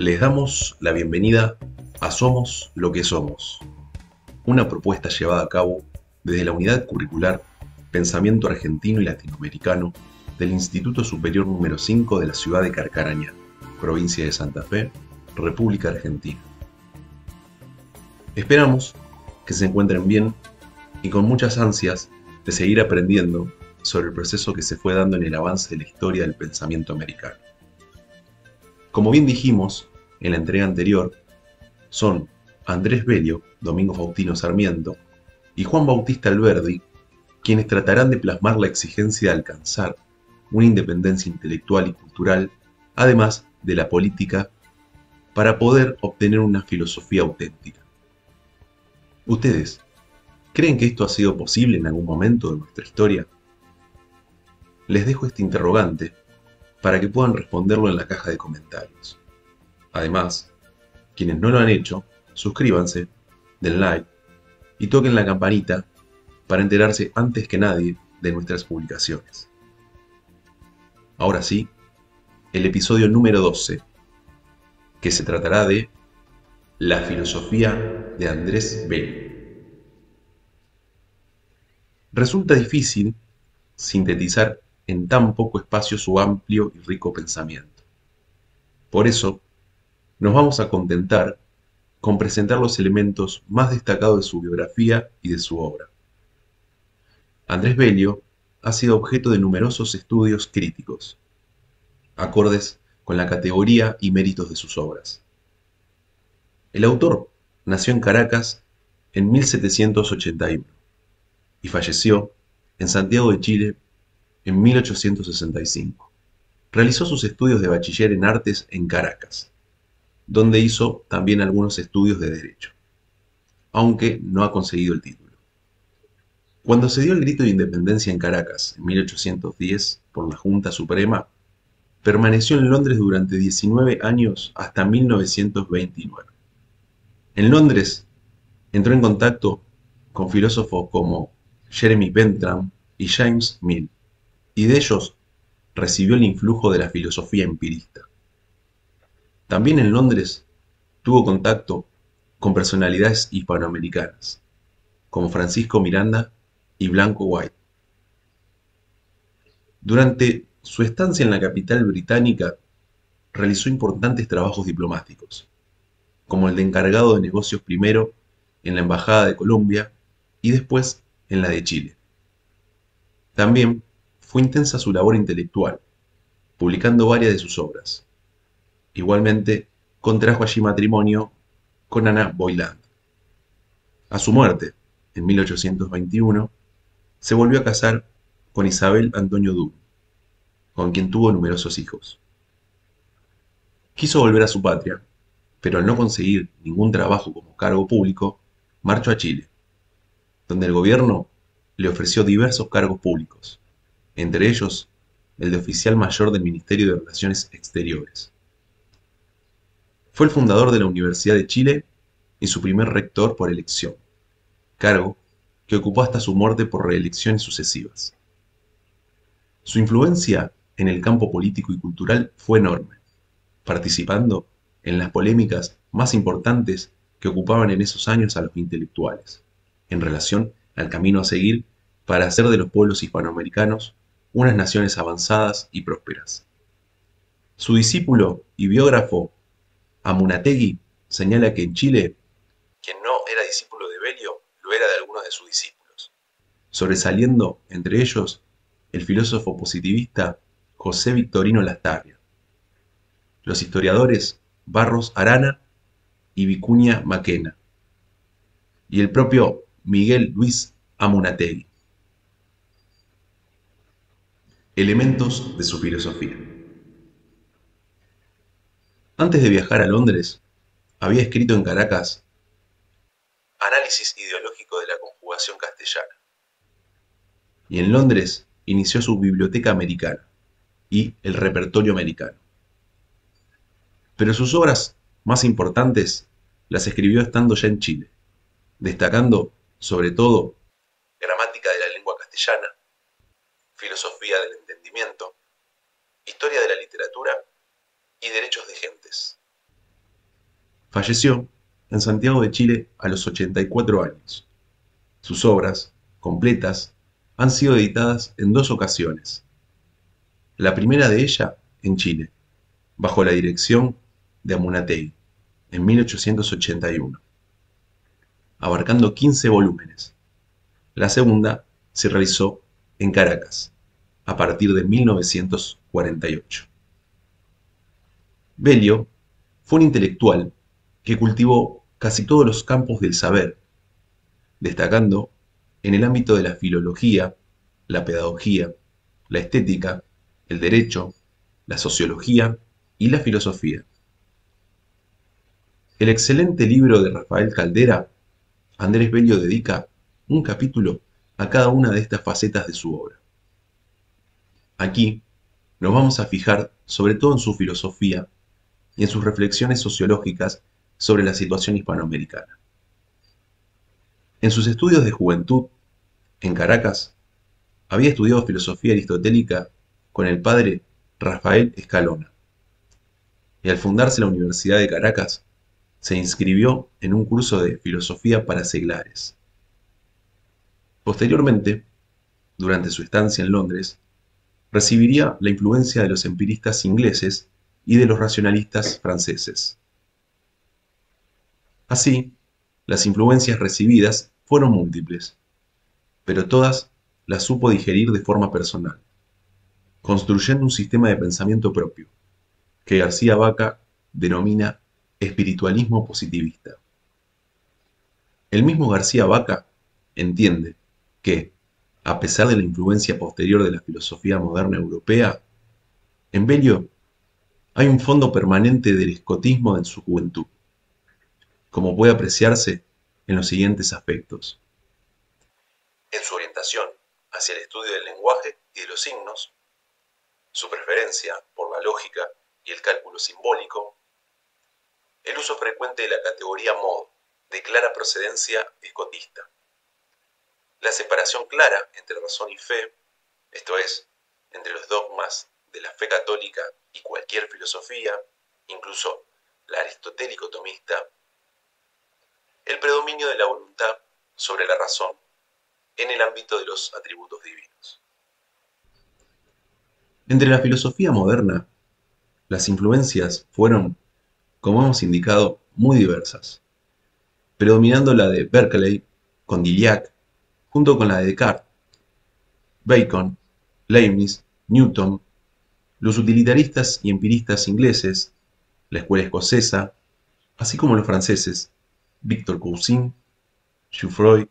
Les damos la bienvenida a Somos lo que somos, una propuesta llevada a cabo desde la Unidad Curricular Pensamiento Argentino y Latinoamericano del Instituto Superior número 5 de la ciudad de Carcarañá, provincia de Santa Fe, República Argentina. Esperamos que se encuentren bien y con muchas ansias de seguir aprendiendo sobre el proceso que se fue dando en el avance de la historia del pensamiento americano. Como bien dijimos en la entrega anterior, son Andrés Bello, Domingo Faustino Sarmiento y Juan Bautista Alberdi quienes tratarán de plasmar la exigencia de alcanzar una independencia intelectual y cultural, además de la política, para poder obtener una filosofía auténtica. ¿Ustedes creen que esto ha sido posible en algún momento de nuestra historia? Les dejo este interrogante para que puedan responderlo en la caja de comentarios. Además, quienes no lo han hecho, suscríbanse, den like y toquen la campanita para enterarse antes que nadie de nuestras publicaciones. Ahora sí, el episodio número 12, que se tratará de la filosofía de Andrés Bello. Resulta difícil sintetizar en tan poco espacio su amplio y rico pensamiento. Por eso, nos vamos a contentar con presentar los elementos más destacados de su biografía y de su obra. Andrés Bello ha sido objeto de numerosos estudios críticos, acordes con la categoría y méritos de sus obras. El autor nació en Caracas en 1781 y falleció en Santiago de Chile en 1865. Realizó sus estudios de bachiller en artes en Caracas, donde hizo también algunos estudios de derecho, aunque no ha conseguido el título. Cuando se dio el grito de independencia en Caracas en 1810 por la Junta Suprema, permaneció en Londres durante 19 años hasta 1929. En Londres entró en contacto con filósofos como Jeremy Bentham y James Mill, y de ellos recibió el influjo de la filosofía empirista. También en Londres tuvo contacto con personalidades hispanoamericanas, como Francisco Miranda y Blanco White. Durante su estancia en la capital británica, realizó importantes trabajos diplomáticos, como el de encargado de negocios primero en la Embajada de Colombia y después en la de Chile. También fue intensa su labor intelectual, publicando varias de sus obras. Igualmente, contrajo allí matrimonio con Ana Boyland. A su muerte, en 1821, se volvió a casar con Isabel Antonio Dú, con quien tuvo numerosos hijos. Quiso volver a su patria, pero al no conseguir ningún trabajo como cargo público, marchó a Chile, donde el gobierno le ofreció diversos cargos públicos, entre ellos el de oficial mayor del Ministerio de Relaciones Exteriores. Fue el fundador de la Universidad de Chile y su primer rector por elección, cargo que ocupó hasta su muerte por reelecciones sucesivas. Su influencia en el campo político y cultural fue enorme, participando en las polémicas más importantes que ocupaban en esos años a los intelectuales, en relación al camino a seguir para hacer de los pueblos hispanoamericanos unas naciones avanzadas y prósperas. Su discípulo y biógrafo Amunátegui señala que en Chile, quien no era discípulo de Bello, lo era de algunos de sus discípulos, sobresaliendo entre ellos el filósofo positivista José Victorino Lastarria, los historiadores Barros Arana y Vicuña Maquena, y el propio Miguel Luis Amunátegui. Elementos de su filosofía. Antes de viajar a Londres, había escrito en Caracas Análisis ideológico de la conjugación castellana, y en Londres inició su Biblioteca Americana y el Repertorio Americano. Pero sus obras más importantes las escribió estando ya en Chile, destacando, sobre todo, Gramática de la lengua castellana, Filosofía del entendimiento, Historia de la literatura y Derechos de gentes. Falleció en Santiago de Chile a los 84 años. Sus obras, completas, han sido editadas en dos ocasiones. La primera de ellas en Chile, bajo la dirección de Amunátegui, en 1881, abarcando 15 volúmenes. La segunda se realizó en Caracas, a partir de 1948. Bellio fue un intelectual que cultivó casi todos los campos del saber, destacando en el ámbito de la filología, la pedagogía, la estética, el derecho, la sociología y la filosofía. El excelente libro de Rafael Caldera, Andrés Bellio dedica un capítulo a cada una de estas facetas de su obra. Aquí nos vamos a fijar sobre todo en su filosofía y en sus reflexiones sociológicas sobre la situación hispanoamericana. En sus estudios de juventud, en Caracas, había estudiado filosofía aristotélica con el padre Rafael Escalona, y al fundarse la Universidad de Caracas, se inscribió en un curso de filosofía para seglares. Posteriormente, durante su estancia en Londres, recibiría la influencia de los empiristas ingleses y de los racionalistas franceses. Así, las influencias recibidas fueron múltiples, pero todas las supo digerir de forma personal, construyendo un sistema de pensamiento propio, que García Vaca denomina espiritualismo positivista. El mismo García Vaca entiende que, a pesar de la influencia posterior de la filosofía moderna europea, en Bellio hay un fondo permanente del escotismo en su juventud, como puede apreciarse en los siguientes aspectos. En su orientación hacia el estudio del lenguaje y de los signos, su preferencia por la lógica y el cálculo simbólico, el uso frecuente de la categoría modo, de clara procedencia escotista, la separación clara entre razón y fe, esto es, entre los dogmas de la fe católica y cualquier filosofía, incluso la aristotélico-tomista, el predominio de la voluntad sobre la razón en el ámbito de los atributos divinos. Entre la filosofía moderna, las influencias fueron, como hemos indicado, muy diversas, predominando la de Berkeley, Condillac, junto con la de Descartes, Bacon, Leibniz, Newton, los utilitaristas y empiristas ingleses, la escuela escocesa, así como los franceses, Victor Cousin, Jouffroy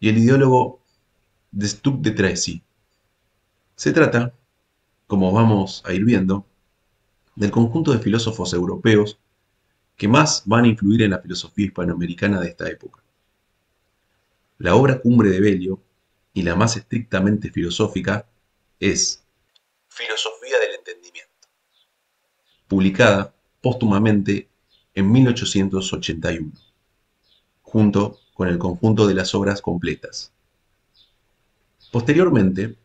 y el ideólogo Destutt de Tracy. Se trata, como vamos a ir viendo, del conjunto de filósofos europeos que más van a influir en la filosofía hispanoamericana de esta época. La obra cumbre de Bellio, y la más estrictamente filosófica, es Filosofía del Entendimiento, publicada póstumamente en 1881, junto con el conjunto de las obras completas. Posteriormente,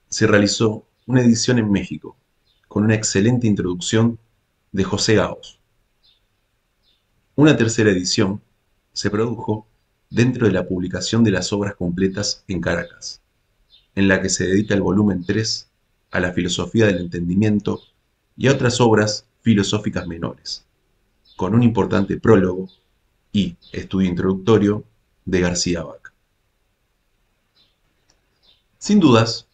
se realizó una edición en México, con una excelente introducción de José Gaos. Una tercera edición se produjo dentro de la publicación de las obras completas en Caracas, en la que se dedica el volumen 3 a la filosofía del entendimiento y a otras obras filosóficas menores, con un importante prólogo y estudio introductorio de García Vaca. Sin dudas,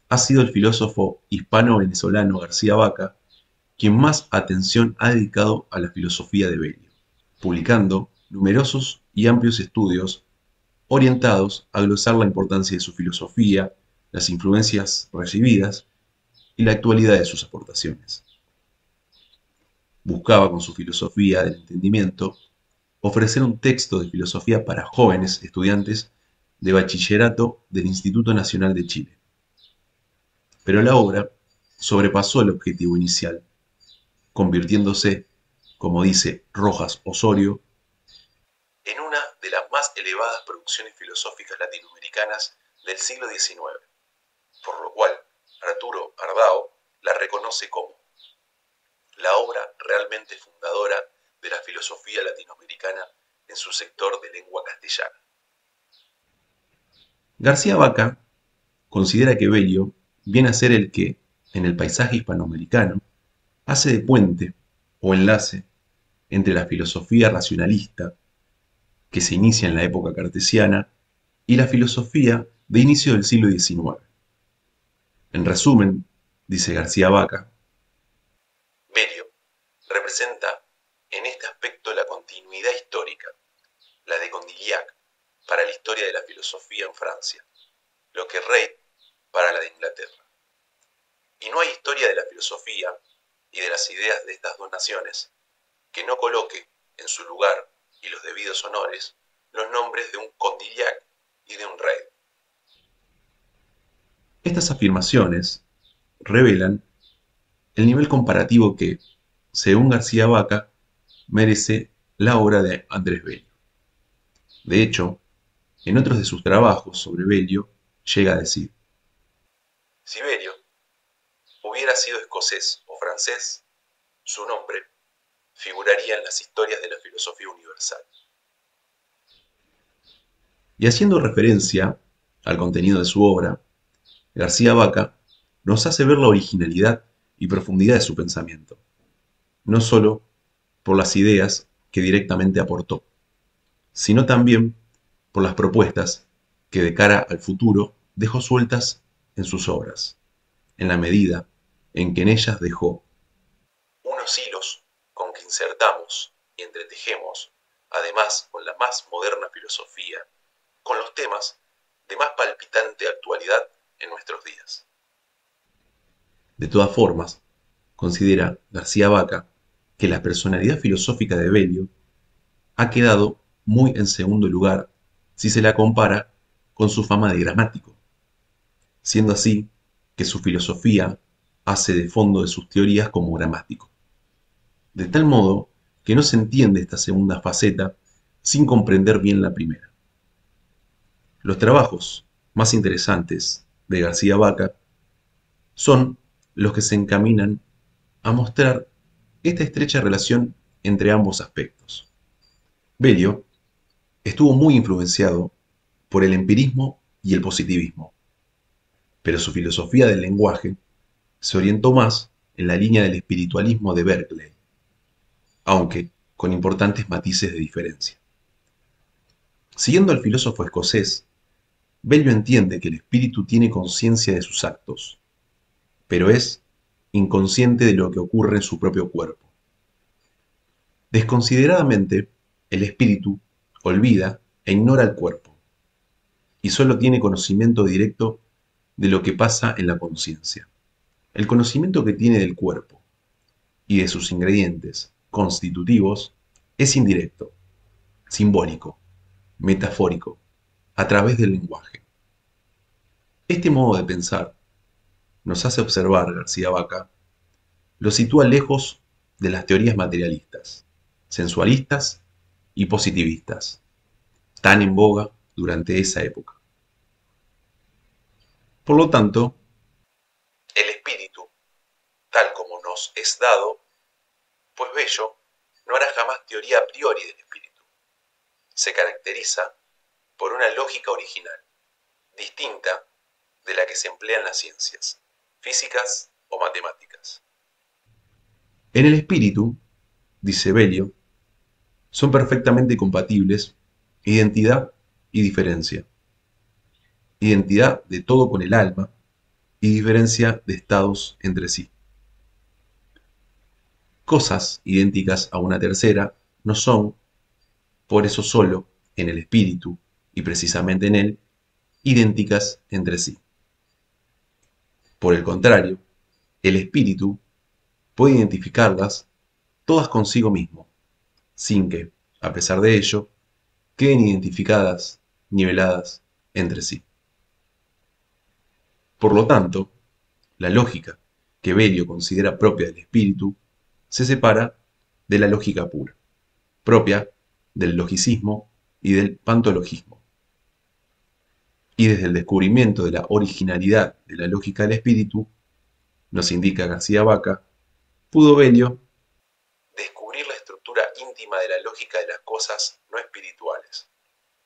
ha sido el filósofo hispano-venezolano García Vaca quien más atención ha dedicado a la filosofía de Bellio, publicando numerosos y amplios estudios orientados a glosar la importancia de su filosofía, las influencias recibidas y la actualidad de sus aportaciones. Buscaba con su filosofía del entendimiento ofrecer un texto de filosofía para jóvenes estudiantes de bachillerato del Instituto Nacional de Chile. Pero la obra sobrepasó el objetivo inicial, convirtiéndose, como dice Rojas Osorio, en una de las más elevadas producciones filosóficas latinoamericanas del siglo XIX, por lo cual Arturo Ardao la reconoce como la obra realmente fundadora de la filosofía latinoamericana en su sector de lengua castellana. García Vaca considera que Bello viene a ser el que, en el paisaje hispanoamericano, hace de puente o enlace entre la filosofía racionalista, que se inicia en la época cartesiana, y la filosofía de inicio del siglo XIX. En resumen, dice García Vaca, Bello representa en este aspecto la continuidad histórica, la de Condillac para la historia de la filosofía en Francia, lo que Reid para la de Inglaterra. Y no hay historia de la filosofía y de las ideas de estas dos naciones que no coloque en su lugar y los debidos honores los nombres de un Condillac y de un Reid. Estas afirmaciones revelan el nivel comparativo que, según García Vaca, merece la obra de Andrés Bello. De hecho, en otros de sus trabajos sobre Bello, llega a decir: si Bello hubiera sido escocés o francés, su nombre figuraría en las historias de la filosofía universal. Y haciendo referencia al contenido de su obra, García Vaca nos hace ver la originalidad y profundidad de su pensamiento, no solo por las ideas que directamente aportó, sino también por las propuestas que de cara al futuro dejó sueltas en sus obras, en la medida en que en ellas dejó unos hilos con que insertamos y entretejemos, además con la más moderna filosofía, con los temas de más palpitante actualidad en nuestros días. De todas formas, considera García Vaca que la personalidad filosófica de Bello ha quedado muy en segundo lugar si se la compara con su fama de gramático, siendo así que su filosofía hace de fondo de sus teorías como gramático, de tal modo que no se entiende esta segunda faceta sin comprender bien la primera. Los trabajos más interesantes de García Vaca son los que se encaminan a mostrar esta estrecha relación entre ambos aspectos. Bello estuvo muy influenciado por el empirismo y el positivismo, pero su filosofía del lenguaje se orientó más en la línea del espiritualismo de Berkeley, aunque con importantes matices de diferencia. Siguiendo al filósofo escocés, Bello entiende que el espíritu tiene conciencia de sus actos, pero es inconsciente de lo que ocurre en su propio cuerpo. Desconsideradamente, el espíritu olvida e ignora el cuerpo, y solo tiene conocimiento directo de lo que pasa en la conciencia. El conocimiento que tiene del cuerpo y de sus ingredientes constitutivos es indirecto, simbólico, metafórico, a través del lenguaje. Este modo de pensar, nos hace observar García Vaca, lo sitúa lejos de las teorías materialistas, sensualistas y positivistas, tan en boga durante esa época. Por lo tanto, el espíritu, tal como nos es dado, pues Bello no hará jamás teoría a priori del espíritu. Se caracteriza por una lógica original, distinta de la que se emplea en las ciencias, físicas o matemáticas. En el espíritu, dice Bello, son perfectamente compatibles identidad y diferencia, identidad de todo con el alma y diferencia de estados entre sí. Cosas idénticas a una tercera no son, por eso solo, en el espíritu, y precisamente en él, idénticas entre sí. Por el contrario, el espíritu puede identificarlas todas consigo mismo, sin que, a pesar de ello, queden identificadas, niveladas entre sí. Por lo tanto, la lógica que Bello considera propia del espíritu se separa de la lógica pura, propia del logicismo y del pantologismo. Y desde el descubrimiento de la originalidad de la lógica del espíritu, nos indica García Vaca, pudo Bello descubrir la estructura íntima de la lógica de las cosas no espirituales,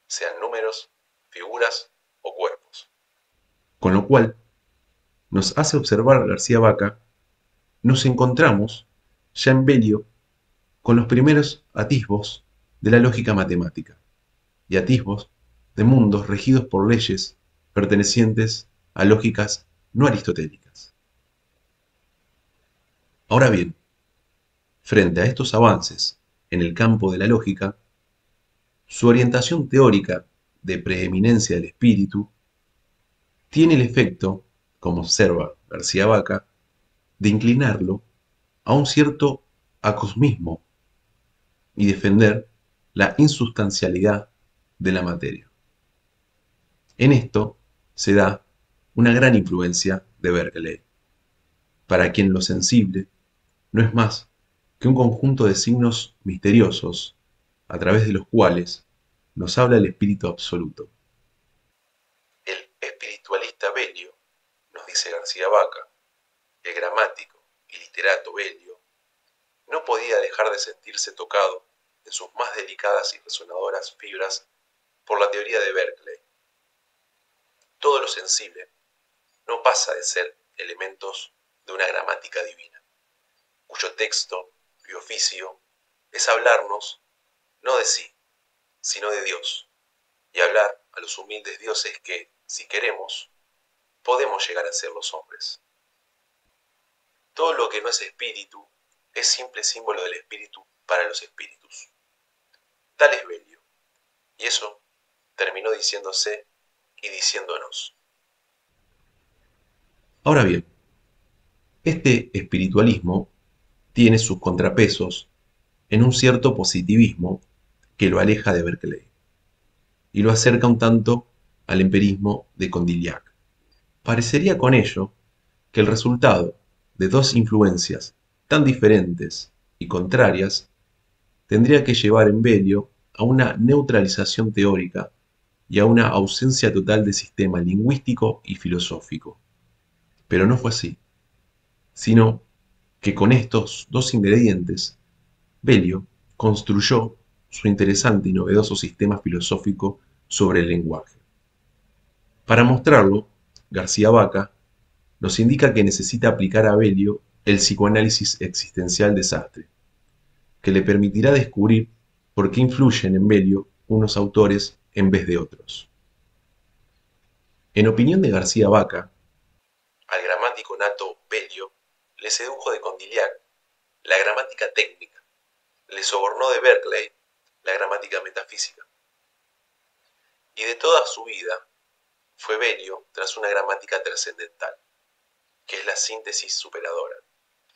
sean números, figuras o cuerpos. Con lo cual, nos hace observar García Vaca, nos encontramos ya en Velio con los primeros atisbos de la lógica matemática y atisbos de mundos regidos por leyes pertenecientes a lógicas no aristotélicas. Ahora bien, frente a estos avances en el campo de la lógica, su orientación teórica de preeminencia del espíritu tiene el efecto, como observa García Vaca, de inclinarlo a un cierto acosmismo y defender la insustancialidad de la materia. En esto se da una gran influencia de Berkeley, para quien lo sensible no es más que un conjunto de signos misteriosos a través de los cuales nos habla el espíritu absoluto. El espiritualista Velio, nos dice García Vaca, el gramático y literato Velio, no podía dejar de sentirse tocado en sus más delicadas y resonadoras fibras por la teoría de Berkeley. Todo lo sensible no pasa de ser elementos de una gramática divina, cuyo texto y oficio es hablarnos no de sí, sino de Dios, y hablar a los humildes dioses que, si queremos, podemos llegar a ser los hombres. Todo lo que no es espíritu es simple símbolo del espíritu para los espíritus. Tal es Velio, y eso terminó diciéndose y diciéndonos. Ahora bien, este espiritualismo tiene sus contrapesos en un cierto positivismo que lo aleja de Berkeley y lo acerca un tanto al empirismo de Condillac. Parecería con ello que el resultado de dos influencias tan diferentes y contrarias tendría que llevar en Velio a una neutralización teórica y a una ausencia total de sistema lingüístico y filosófico. Pero no fue así, sino que con estos dos ingredientes, Velio construyó su interesante y novedoso sistema filosófico sobre el lenguaje. Para mostrarlo, García Vaca nos indica que necesita aplicar a Velio el psicoanálisis existencial de Sartre, que le permitirá descubrir por qué influyen en Velio unos autores en vez de otros. En opinión de García Vaca, al gramático nato Velio le sedujo de Condillac la gramática técnica, le sobornó de Berkeley la gramática metafísica. Y de toda su vida fue Velio tras una gramática trascendental, que es la síntesis superadora,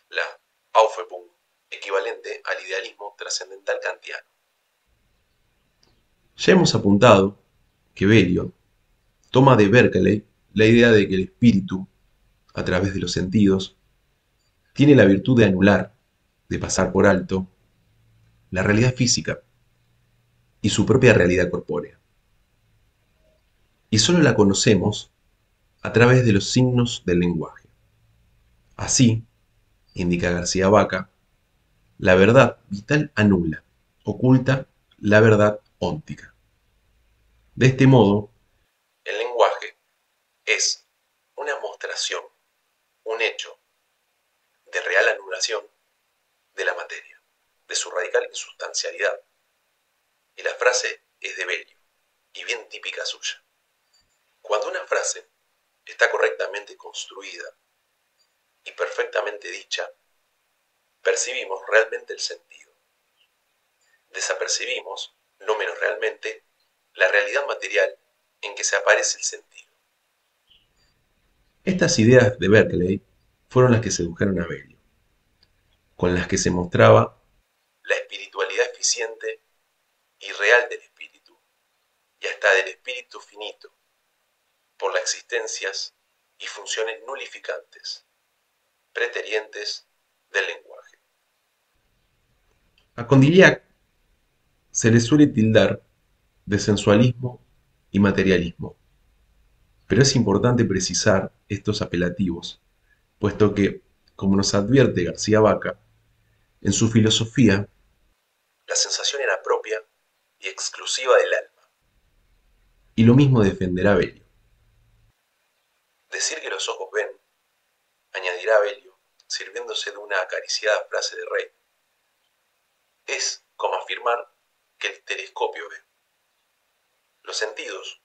la Aufhebung, equivalente al idealismo trascendental kantiano. Ya hemos apuntado que Velio toma de Berkeley la idea de que el espíritu, a través de los sentidos, tiene la virtud de anular, de pasar por alto, la realidad física y su propia realidad corpórea. Y solo la conocemos a través de los signos del lenguaje. Así, indica García Vaca, la verdad vital anula, oculta la verdad óntica. De este modo, el lenguaje es una mostración, un hecho de real anulación de la materia, de su radical insustancialidad. Y la frase es de Velio, y bien típica suya. Cuando una frase está correctamente construida y perfectamente dicha, percibimos realmente el sentido. Desapercibimos, no menos realmente, la realidad material en que se aparece el sentido. Estas ideas de Berkeley fueron las que sedujeron a Velio, con las que se mostraba la espiritualidad eficiente y real del espíritu, y hasta del espíritu finito, por las existencias y funciones nulificantes, preterientes del lenguaje. A Condillac se le suele tildar de sensualismo y materialismo, pero es importante precisar estos apelativos, puesto que, como nos advierte García Vaca, en su filosofía La sensación era propia y exclusiva del alma. Y lo mismo defenderá Belio. Decir que los ojos ven, añadirá Belio, sirviéndose de una acariciada frase de Rey, es como afirmar que el telescopio ve. Los sentidos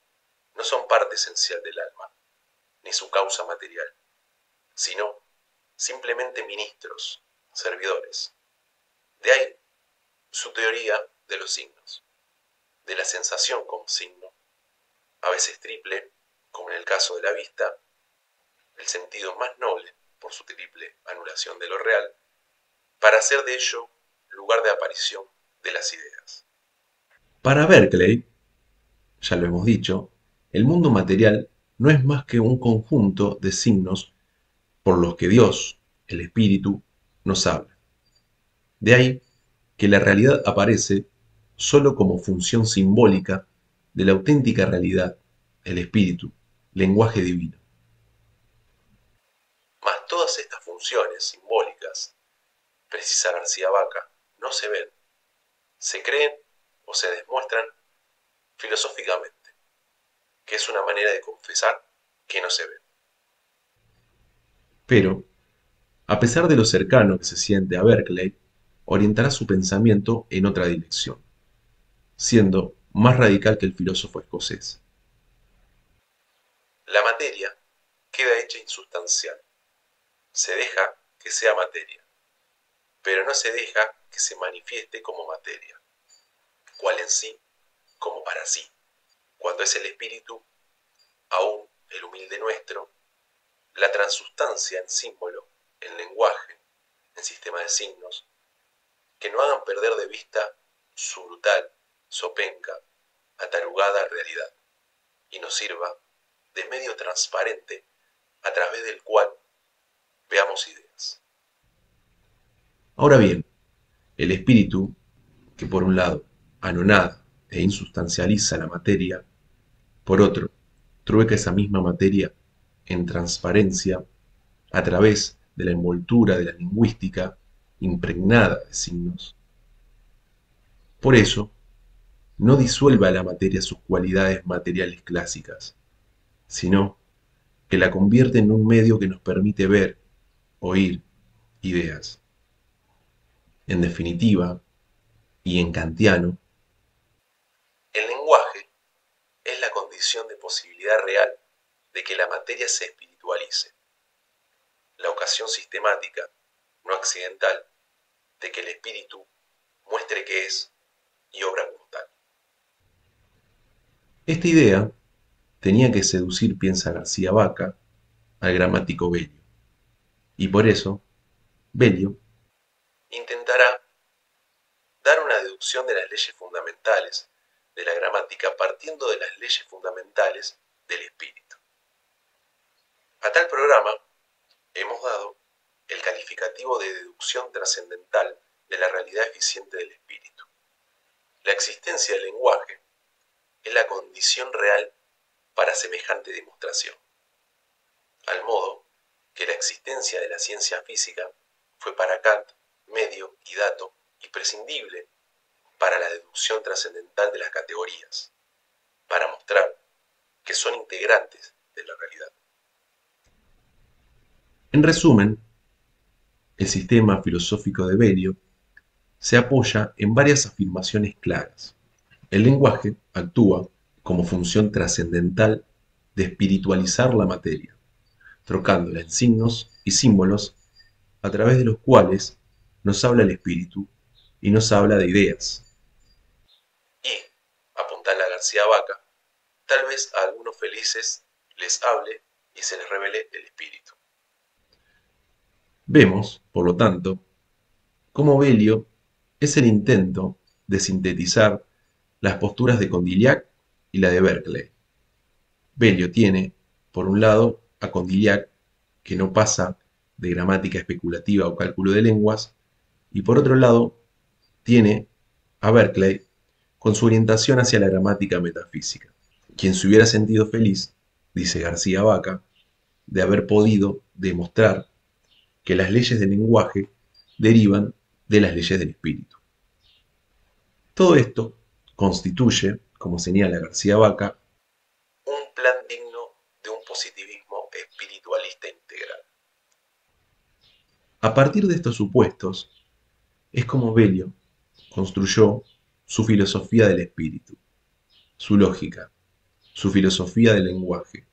no son parte esencial del alma, ni su causa material, sino simplemente ministros, servidores. De ahí su teoría de los signos, de la sensación como signo, a veces triple, como en el caso de la vista, el sentido más noble por su triple anulación de lo real, para hacer de ello lugar de aparición de las ideas. Para Berkeley, ya lo hemos dicho, el mundo material no es más que un conjunto de signos por los que Dios, el Espíritu, nos habla. De ahí que la realidad aparece sólo como función simbólica de la auténtica realidad, el Espíritu, lenguaje divino. Mas todas estas funciones simbólicas, precisa García Vaca, no se ven, se creen o se demuestran filosóficamente, que es una manera de confesar que no se ven. Pero, a pesar de lo cercano que se siente a Berkeley, orientará su pensamiento en otra dirección, siendo más radical que el filósofo escocés. La materia queda hecha insustancial. Se deja que sea materia, pero no se deja que se manifieste como materia, cual en sí, como para sí, cuando es el espíritu, aún el humilde nuestro, la transustancia en símbolo, en lenguaje, en sistema de signos, que no hagan perder de vista su brutal, zopenca, atarugada realidad, y nos sirva de medio transparente a través del cual veamos ideas. Ahora bien, el espíritu, que por un lado anonada e insustancializa la materia, por otro, trueca esa misma materia en transparencia a través de la envoltura de la lingüística impregnada de signos. Por eso, no disuelve a la materia sus cualidades materiales clásicas, sino que la convierte en un medio que nos permite ver, oír ideas. En definitiva, y en kantiano, el lenguaje es la condición de posibilidad real de que la materia se espiritualice, la ocasión sistemática, no accidental, de que el espíritu muestre qué es y obra como tal. Esta idea tenía que seducir, piensa García Vaca, al gramático Belio, y por eso Belio intentará dar una deducción de las leyes fundamentales de la gramática partiendo de las leyes fundamentales del espíritu. A tal programa hemos dado el calificativo de deducción trascendental de la realidad eficiente del espíritu. La existencia del lenguaje es la condición real para semejante demostración, al modo que la existencia de la ciencia física fue para Kant medio y dato imprescindible para la deducción trascendental de las categorías, para mostrar que son integrantes de la realidad. En resumen, el sistema filosófico de Belio se apoya en varias afirmaciones claras. El lenguaje actúa como función trascendental de espiritualizar la materia, trocándola en signos y símbolos a través de los cuales nos habla el espíritu y nos habla de ideas. Y, apuntala a García Vaca, tal vez a algunos felices les hable y se les revele el espíritu. Vemos, por lo tanto, cómo Belio es el intento de sintetizar las posturas de Condillac y la de Berkeley. Belio tiene, por un lado, a Condillac, que no pasa de gramática especulativa o cálculo de lenguas, y por otro lado, tiene a Berkeley con su orientación hacia la gramática metafísica, quien se hubiera sentido feliz, dice García Vaca, de haber podido demostrar que las leyes del lenguaje derivan de las leyes del espíritu. Todo esto constituye, como señala García Vaca, un plan digno de un positivismo espiritualista integral. A partir de estos supuestos, es como Belio construyó su filosofía del espíritu, su lógica, su filosofía del lenguaje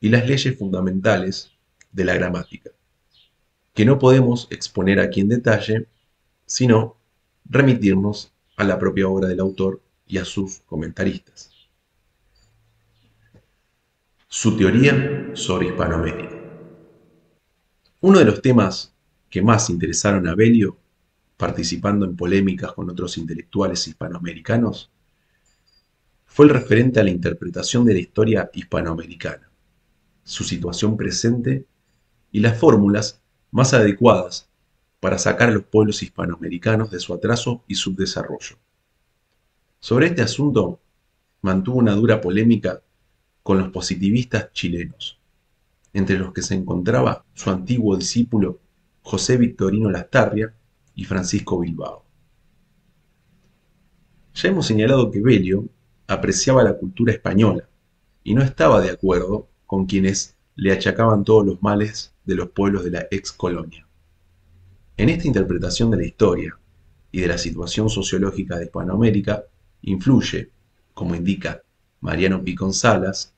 y las leyes fundamentales de la gramática, que no podemos exponer aquí en detalle, sino remitirnos a la propia obra del autor y a sus comentaristas. Su teoría sobre Hispanoamérica. Uno de los temas que más interesaron a Belio, participando en polémicas con otros intelectuales hispanoamericanos, fue el referente a la interpretación de la historia hispanoamericana, su situación presente y las fórmulas más adecuadas para sacar a los pueblos hispanoamericanos de su atraso y subdesarrollo. Sobre este asunto mantuvo una dura polémica con los positivistas chilenos, entre los que se encontraba su antiguo discípulo José Victorino Lastarria y Francisco Bilbao. Ya hemos señalado que Belio apreciaba la cultura española y no estaba de acuerdo con quienes le achacaban todos los males de los pueblos de la ex colonia. En esta interpretación de la historia y de la situación sociológica de Hispanoamérica influye, como indica Mariano Picón Salas,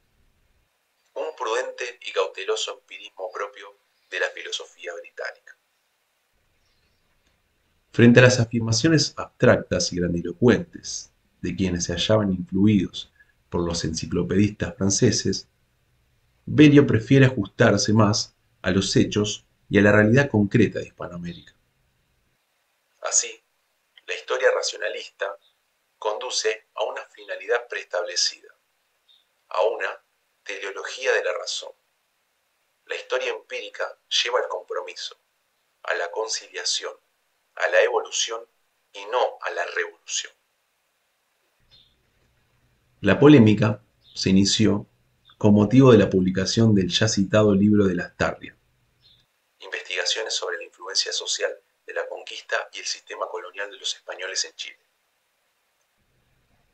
un prudente y cauteloso empirismo propio de la filosofía británica. Frente a las afirmaciones abstractas y grandilocuentes de quienes se hallaban influidos por los enciclopedistas franceses, Belio prefiere ajustarse más a los hechos y a la realidad concreta de Hispanoamérica. Así, la historia racionalista conduce a una finalidad preestablecida, a una teleología de la razón. La historia empírica lleva al compromiso, a la conciliación, a la evolución y no a la revolución. La polémica se inició con motivo de la publicación del ya citado libro de Lastarria, Investigaciones sobre la influencia social de la conquista y el sistema colonial de los españoles en Chile.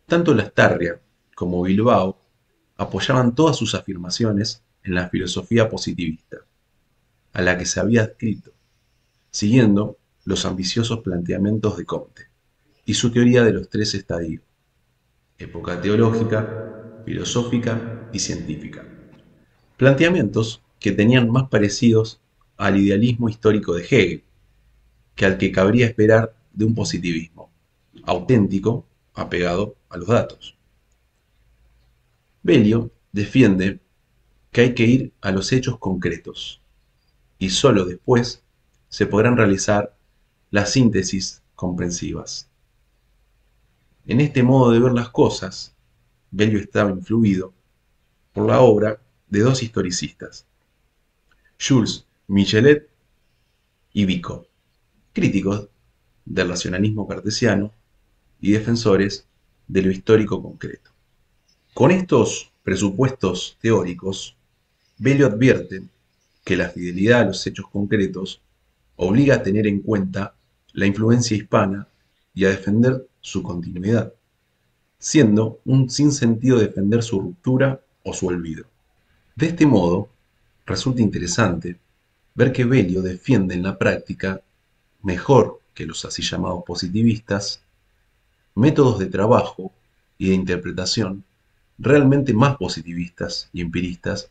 Tanto Lastarria como Bilbao apoyaban todas sus afirmaciones en la filosofía positivista, a la que se había adscrito, siguiendo los ambiciosos planteamientos de Comte y su teoría de los tres estadios: época teológica, filosófica y científica. Planteamientos que tenían más parecidos al idealismo histórico de Hegel que al que cabría esperar de un positivismo auténtico, apegado a los datos. Belio defiende que hay que ir a los hechos concretos y sólo después se podrán realizar las síntesis comprensivas. En este modo de ver las cosas, Belio estaba influido por la obra de dos historicistas, Jules Michelet y Vico, críticos del racionalismo cartesiano y defensores de lo histórico concreto. Con estos presupuestos teóricos, Belio advierte que la fidelidad a los hechos concretos obliga a tener en cuenta la influencia hispana y a defender su continuidad, siendo un sinsentido defender su ruptura o su olvido. De este modo, resulta interesante ver que Belio defiende en la práctica, mejor que los así llamados positivistas, métodos de trabajo y de interpretación realmente más positivistas y empiristas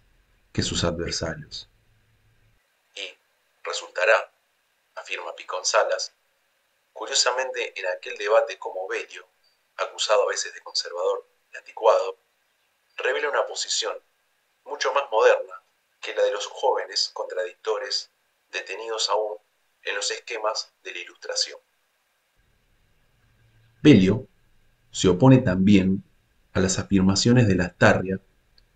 que sus adversarios. Y resultará, afirma Picón Salas, curiosamente en aquel debate como Belio, acusado a veces de conservador y anticuado, revela una posición mucho más moderna que la de los jóvenes contradictores detenidos aún en los esquemas de la Ilustración. Belio se opone también a las afirmaciones de Lastarria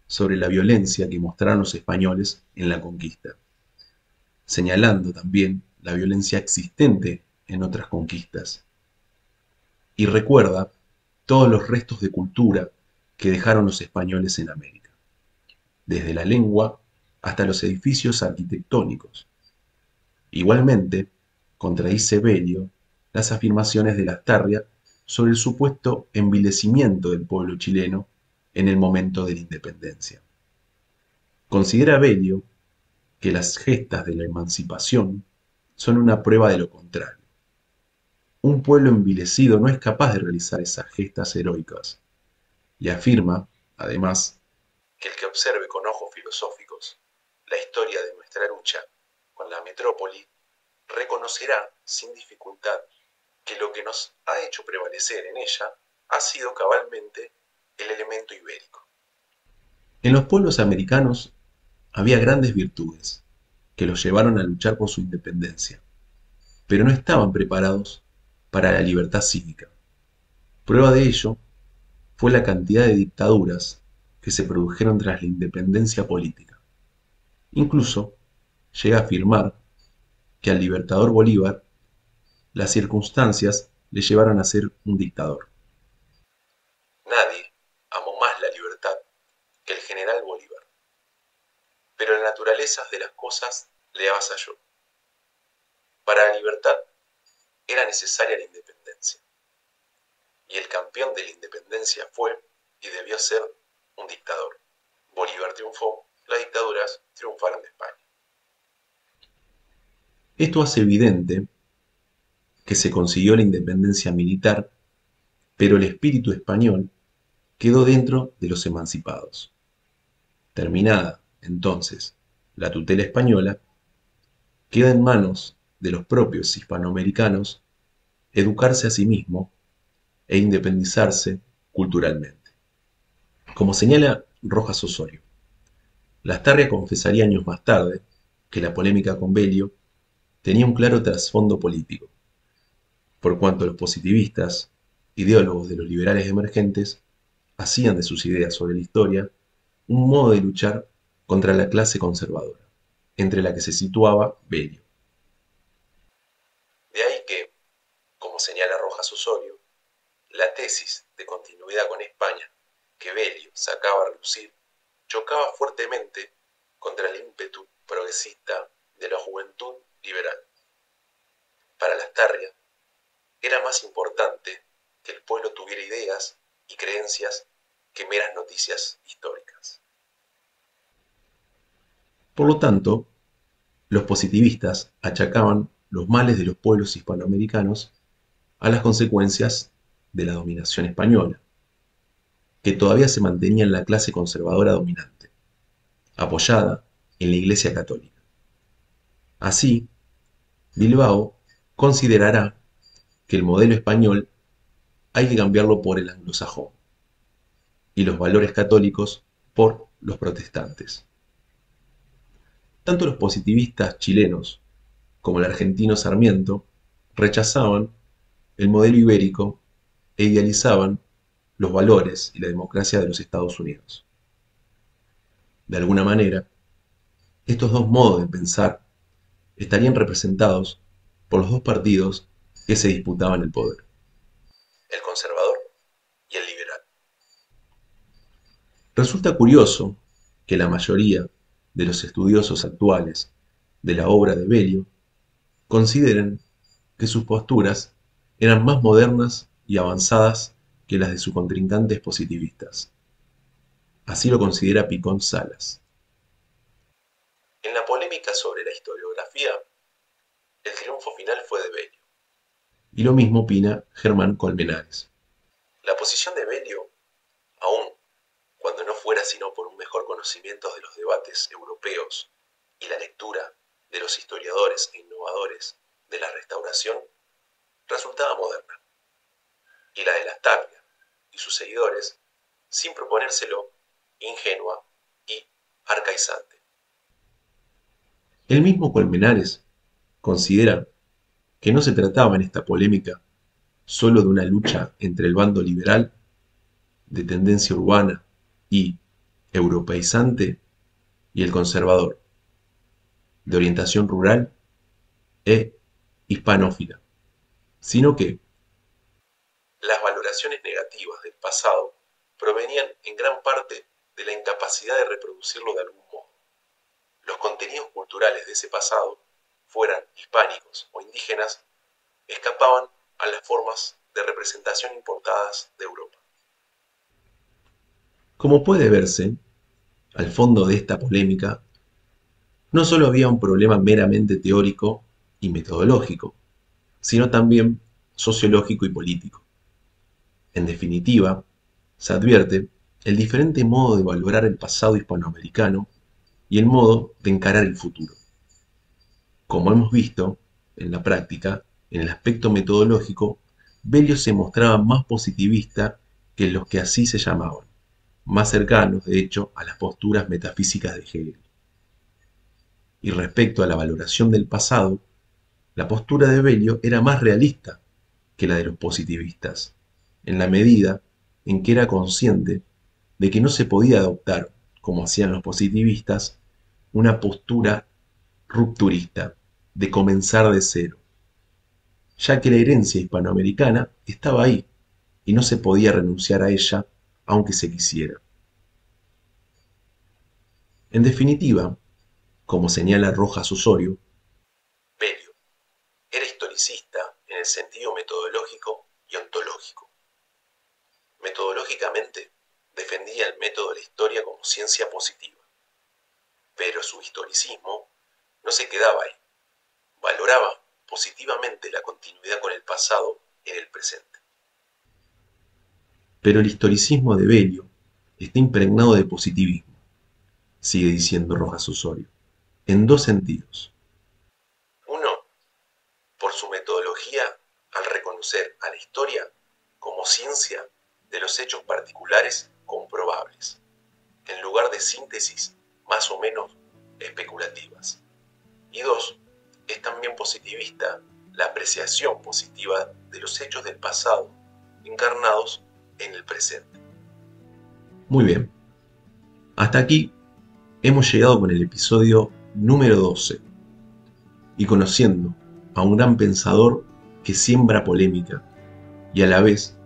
sobre la violencia que mostraron los españoles en la conquista, señalando también la violencia existente en otras conquistas, y recuerda todos los restos de cultura que dejaron los españoles en América, desde la lengua hasta los edificios arquitectónicos. Igualmente, contradice Belio las afirmaciones de Lastarria sobre el supuesto envilecimiento del pueblo chileno en el momento de la independencia. Considera Belio que las gestas de la emancipación son una prueba de lo contrario. Un pueblo envilecido no es capaz de realizar esas gestas heroicas, y afirma, además, que el que observe con ojos filosóficos la historia de nuestra lucha con la metrópoli reconocerá sin dificultad que lo que nos ha hecho prevalecer en ella ha sido cabalmente el elemento ibérico. En los pueblos americanos había grandes virtudes que los llevaron a luchar por su independencia, pero no estaban preparados para la libertad cívica. Prueba de ello fue la cantidad de dictaduras que se produjeron tras la independencia política. Incluso llega a afirmar que al libertador Bolívar las circunstancias le llevaron a ser un dictador. Nadie amó más la libertad que el general Bolívar, pero la naturaleza de las cosas le avasalló. Para la libertad era necesaria la independencia, y el campeón de la independencia fue y debió ser un dictador. Bolívar triunfó, las dictaduras triunfaron de España. Esto hace evidente que se consiguió la independencia militar, pero el espíritu español quedó dentro de los emancipados. Terminada, entonces, la tutela española, queda en manos de los propios hispanoamericanos educarse a sí mismos e independizarse culturalmente. Como señala Rojas Osorio, Lastarria confesaría años más tarde que la polémica con Belio tenía un claro trasfondo político, por cuanto los positivistas, ideólogos de los liberales emergentes, hacían de sus ideas sobre la historia un modo de luchar contra la clase conservadora, entre la que se situaba Belio. De ahí que, como señala Rojas Osorio, la tesis de continuidad con España que Belio sacaba a relucir chocaba fuertemente contra el ímpetu progresista de la juventud liberal. Para Lastarria, era más importante que el pueblo tuviera ideas y creencias que meras noticias históricas. Por lo tanto, los positivistas achacaban los males de los pueblos hispanoamericanos a las consecuencias de la dominación española, que todavía se mantenía en la clase conservadora dominante, apoyada en la Iglesia Católica. Así, Bilbao considerará que el modelo español hay que cambiarlo por el anglosajón y los valores católicos por los protestantes. Tanto los positivistas chilenos como el argentino Sarmiento rechazaban el modelo ibérico e idealizaban los valores y la democracia de los Estados Unidos. De alguna manera, estos dos modos de pensar estarían representados por los dos partidos que se disputaban el poder, el conservador y el liberal. Resulta curioso que la mayoría de los estudiosos actuales de la obra de Belio consideren que sus posturas eran más modernas y avanzadas que las de sus contrincantes positivistas. Así lo considera Picón Salas. En la polémica sobre la historiografía, el triunfo final fue de Belio. Y lo mismo opina Germán Colmenares. La posición de Belio, aun cuando no fuera sino por un mejor conocimiento de los debates europeos y la lectura de los historiadores e innovadores de la Restauración, resultaba moderna. Y la de Lastarria y sus seguidores, sin proponérselo, ingenua y arcaizante. El mismo Colmenares considera que no se trataba en esta polémica solo de una lucha entre el bando liberal, de tendencia urbana y europeizante, y el conservador, de orientación rural e hispanófila, sino que las valoraciones negativas del pasado provenían en gran parte de la incapacidad de reproducirlo de algún modo. Los contenidos culturales de ese pasado, fueran hispánicos o indígenas, escapaban a las formas de representación importadas de Europa. Como puede verse, al fondo de esta polémica, no solo había un problema meramente teórico y metodológico, sino también sociológico y político. En definitiva, se advierte el diferente modo de valorar el pasado hispanoamericano y el modo de encarar el futuro. Como hemos visto, en la práctica, en el aspecto metodológico, Bello se mostraba más positivista que los que así se llamaban, más cercanos, de hecho, a las posturas metafísicas de Hegel. Y respecto a la valoración del pasado, la postura de Bello era más realista que la de los positivistas, en la medida en que era consciente de que no se podía adoptar, como hacían los positivistas, una postura rupturista, de comenzar de cero, ya que la herencia hispanoamericana estaba ahí y no se podía renunciar a ella aunque se quisiera. En definitiva, como señala Rojas Osorio, Bello era historicista en el sentido metodológico y ontológico. Metodológicamente, defendía el método de la historia como ciencia positiva, pero su historicismo no se quedaba ahí. Valoraba positivamente la continuidad con el pasado en el presente. Pero el historicismo de Bello está impregnado de positivismo, sigue diciendo Rojas Osorio, en dos sentidos. Uno, por su metodología al reconocer a la historia como ciencia de los hechos particulares comprobables, en lugar de síntesis más o menos especulativas. Y dos, es también positivista la apreciación positiva de los hechos del pasado encarnados en el presente. Muy bien, hasta aquí hemos llegado con el episodio número 12 y conociendo a un gran pensador que siembra polémica y a la vez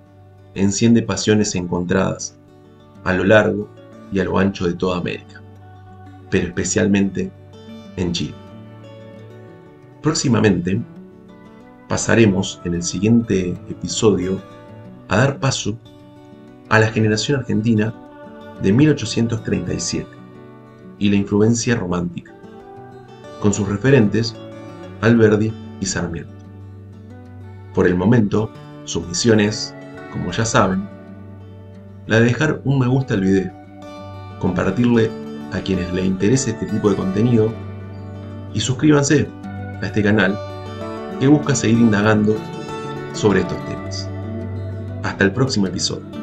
enciende pasiones encontradas a lo largo y a lo ancho de toda América, pero especialmente en Chile. Próximamente pasaremos en el siguiente episodio a dar paso a la generación argentina de 1837 y la influencia romántica, con sus referentes Alberdi y Sarmiento. Por el momento, su misión es, como ya saben, la de dejar un me gusta al video, compartirle a quienes les interese este tipo de contenido y suscríbanse a este canal que busca seguir indagando sobre estos temas. Hasta el próximo episodio.